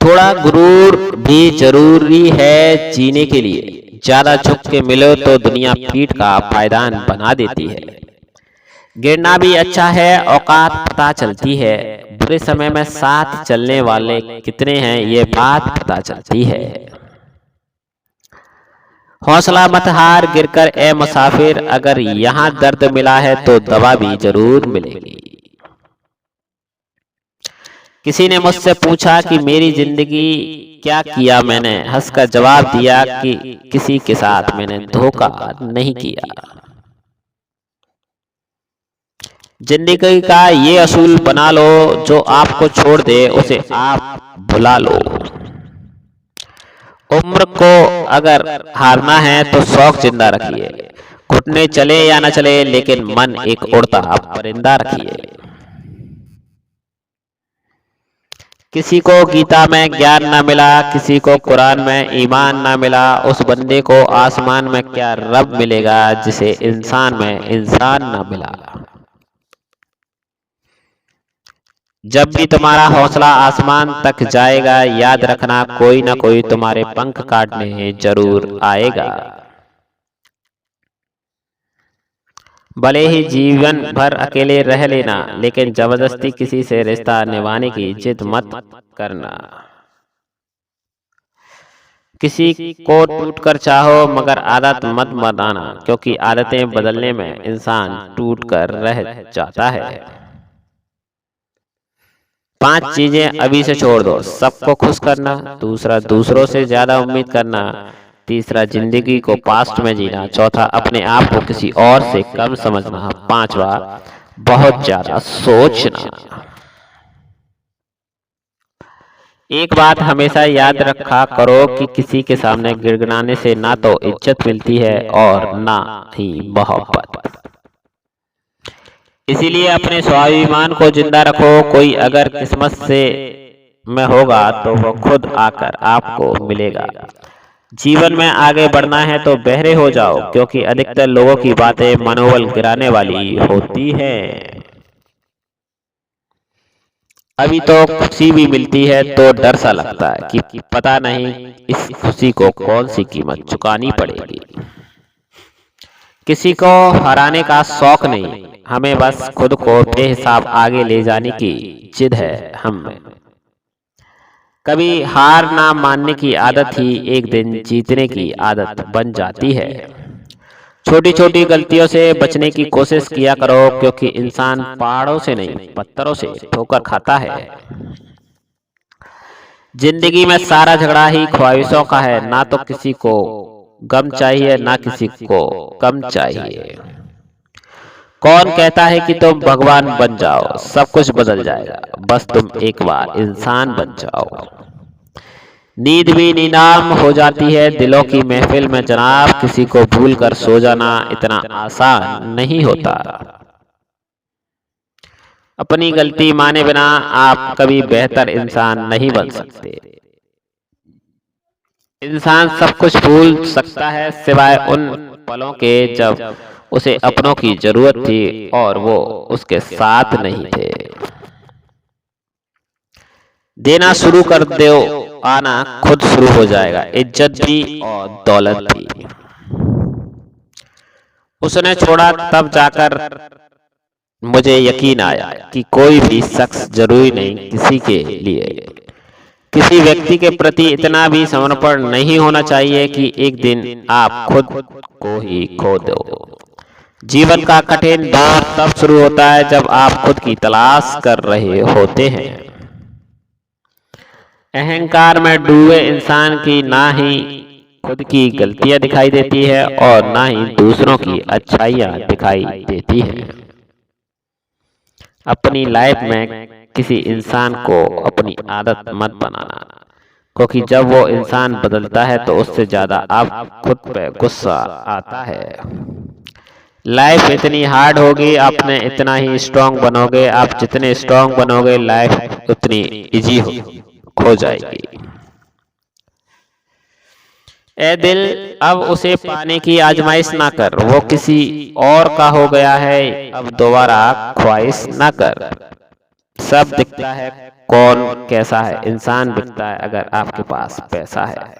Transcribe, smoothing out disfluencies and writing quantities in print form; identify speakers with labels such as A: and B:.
A: थोड़ा गुरूर भी जरूरी है जीने के लिए। ज्यादा झुक के मिलो तो दुनिया पीठ का पायदान बना देती है। गिरना भी अच्छा है, औकात पता चलती है। बुरे समय में साथ चलने वाले कितने हैं ये बात पता चलती है। हौसला मत हार गिरकर ए मुसाफिर, अगर यहाँ दर्द मिला है तो दवा भी जरूर मिलेगी। किसी ने मुझसे पूछा कि मेरी जिंदगी क्या किया मैंने, हंसकर जवाब दिया कि किसी के साथ मैंने धोखा नहीं किया। जिंदगी का ये असूल बना लो, जो आपको छोड़ दे उसे आप भुला लो। उम्र को अगर हारना है तो शौक जिंदा रखिए। घुटने चले या न चले लेकिन मन एक उड़ता परिंदा रखिए। किसी को गीता में ज्ञान ना मिला, किसी को कुरान में ईमान ना मिला, उस बंदे को आसमान में क्या रब मिलेगा जिसे इंसान में इंसान ना मिला। जब भी तुम्हारा हौसला आसमान तक जाएगा, याद रखना कोई ना कोई तुम्हारे पंख काटने जरूर आएगा। भले ही जीवन भर अकेले रह लेना, लेकिन जबरदस्ती किसी से रिश्ता निभाने की जिद मत करना। किसी को टूट कर चाहो मगर आदत मत बनाना, क्योंकि आदतें बदलने में इंसान टूट कर रह जाता है। 5 चीजें अभी से छोड़ दो। सबको खुश करना, दूसरा दूसरों से ज्यादा उम्मीद करना, तीसरा जिंदगी को पास्ट में जीना, चौथा अपने आप को किसी और से कम समझना, पांचवा बहुत ज्यादा सोचना। एक बात हमेशा याद रखा करो कि किसी के सामने गिड़गिड़ाने से ना तो इज्जत मिलती है और ना ही मोहब्बत। इसीलिए अपने स्वाभिमान को जिंदा रखो। कोई अगर किस्मत से में होगा तो वो खुद आकर आपको मिलेगा। जीवन में आगे बढ़ना है तो बहरे हो जाओ, क्योंकि अधिकतर लोगों की बातें मनोबल गिराने वाली होती हैं। अभी तो खुशी भी मिलती है तो डर सा लगता है कि पता नहीं इस खुशी को कौन सी कीमत चुकानी पड़ेगी। किसी को हराने का शौक नहीं, हमें बस खुद को बेहिसाब आगे ले जाने की जिद है हम में। कभी हार ना मानने की आदत ही एक दिन जीतने की आदत बन जाती है। छोटी छोटी गलतियों से बचने की कोशिश किया करो, क्योंकि इंसान पहाड़ों से नहीं पत्थरों से ठोकर खाता है। जिंदगी में सारा झगड़ा ही ख्वाहिशों का है, ना तो किसी को गम चाहिए ना किसी को कम चाहिए। कौन कहता है कि तुम भगवान बन जाओ, सब कुछ बदल जाएगा, बस तुम एक बार इंसान बन जाओ। नींद भी नीलाम हो जाती है दिलों की महफिल में जनाब, किसी को भूल कर सो जाना इतना आसान नहीं होता। अपनी गलती माने बिना आप कभी बेहतर इंसान नहीं बन सकते। इंसान सब कुछ भूल सकता है सिवाय उन पलों के जब उसे अपनों की जरूरत थी और वो उसके साथ नहीं थे। देना शुरू कर दो, आना खुद शुरू हो जाएगा, इज्जत भी और दौलत भी। उसने छोड़ा तब जाकर मुझे यकीन आया कि कोई भी शख्स जरूरी नहीं किसी के लिए। किसी व्यक्ति के प्रति इतना भी समर्पण नहीं होना चाहिए कि एक दिन आप खुद को ही खो दो। जीवन का कठिन दौर तब शुरू होता है जब आप खुद की तलाश कर रहे होते हैं। अहंकार में डूबे इंसान की ना ही खुद की गलतियां दिखाई देती है और ना ही दूसरों की अच्छाइयां दिखाई देती है। अपनी लाइफ में किसी इंसान को अपनी आदत मत बनाना, क्योंकि जब वो इंसान बदलता है तो उससे ज्यादा आप खुद पे गुस्सा आता है। लाइफ इतनी हार्ड होगी, आपने इतना ही स्ट्रांग बनोगे। आप जितने स्ट्रांग बनोगे लाइफ उतनी इजी हो जाएगी। ए दिल अब उसे पाने की आजमाइश ना कर, वो किसी और का हो गया है, अब दोबारा ख्वाहिश ना कर। सब दिखता है कौन कैसा है? इंसान बिकता है अगर आपके पास पैसा है।